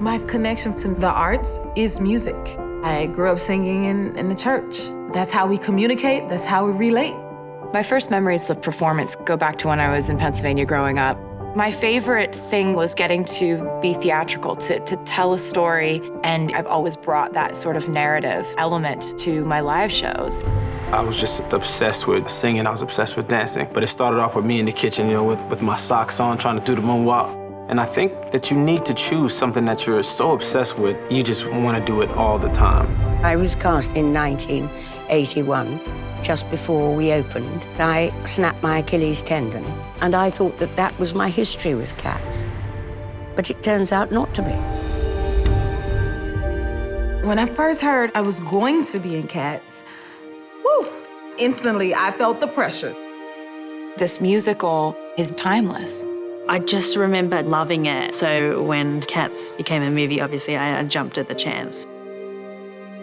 My connection to the arts is music. I grew up singing in the church. That's how we communicate, that's how we relate. My first memories of performance go back to when I was in Pennsylvania growing up. My favorite thing was getting to be theatrical, to tell a story, and I've always brought that sort of narrative element to my live shows. I was just obsessed with singing, I was obsessed with dancing, but it started off with me in the kitchen, with my socks on, trying to do the moonwalk. And I think that you need to choose something that you're so obsessed with, you just want to do it all the time. I was cast in 1981. Just before we opened, I snapped my Achilles tendon, and I thought that that was my history with cats. But it turns out not to be. When I first heard I was going to be in Cats, instantly I felt the pressure. This musical is timeless. I just remember loving it. So when Cats became a movie, obviously I jumped at the chance.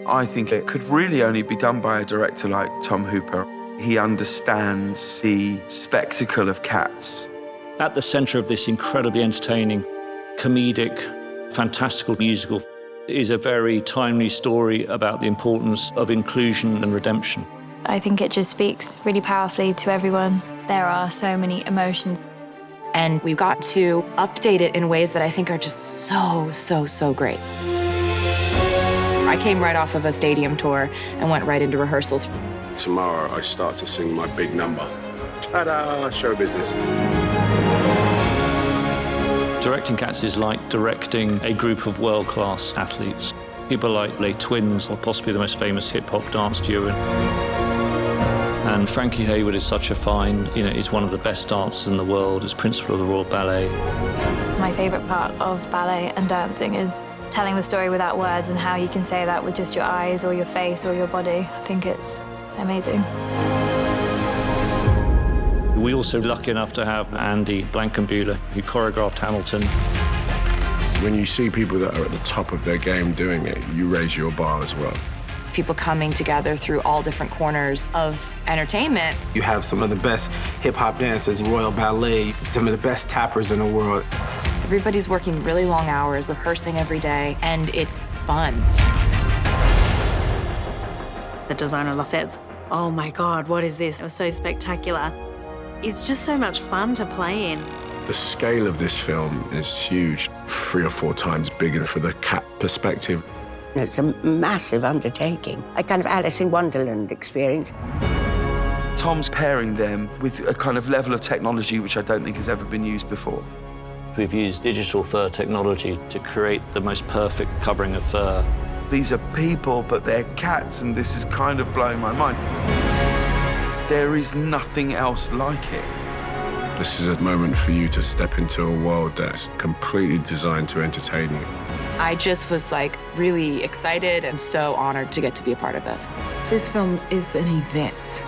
I think it could really only be done by a director like Tom Hooper. He understands the spectacle of Cats. At the centre of this incredibly entertaining, comedic, fantastical musical is a very timely story about the importance of inclusion and redemption. I think it just speaks really powerfully to everyone. There are so many emotions. And we've got to update it in ways that I think are just so great. I came right off of a stadium tour and went right into rehearsals. Tomorrow I start to sing my big number. Ta-da! Show business. Directing Cats is like directing a group of world-class athletes. People like Les Twins, or possibly the most famous hip-hop dance duo. And Frankie Hayward is such a fine, he's one of the best dancers in the world, is principal of the Royal Ballet. My favourite part of ballet and dancing is telling the story without words and how you can say that with just your eyes or your face or your body. I think it's amazing. We're also lucky enough to have Andy Blankenbuehler, who choreographed Hamilton. When you see people that are at the top of their game doing it, you raise your bar as well. People coming together through all different corners of entertainment. You have some of the best hip-hop dancers, Royal Ballet, some of the best tappers in the world. Everybody's working really long hours, rehearsing every day, and it's fun. The designer says, "Oh my God, what is this? It was so spectacular." It's just so much fun to play in. The scale of this film is huge, 3 or 4 times bigger for the cat perspective. It's a massive undertaking, a kind of Alice in Wonderland experience. Tom's pairing them with a kind of level of technology which I don't think has ever been used before. We've used digital fur technology to create the most perfect covering of fur. These are people, but they're cats, and this is kind of blowing my mind. There is nothing else like it. This is a moment for you to step into a world that's completely designed to entertain you. I just was really excited and so honored to get to be a part of this. This film is an event.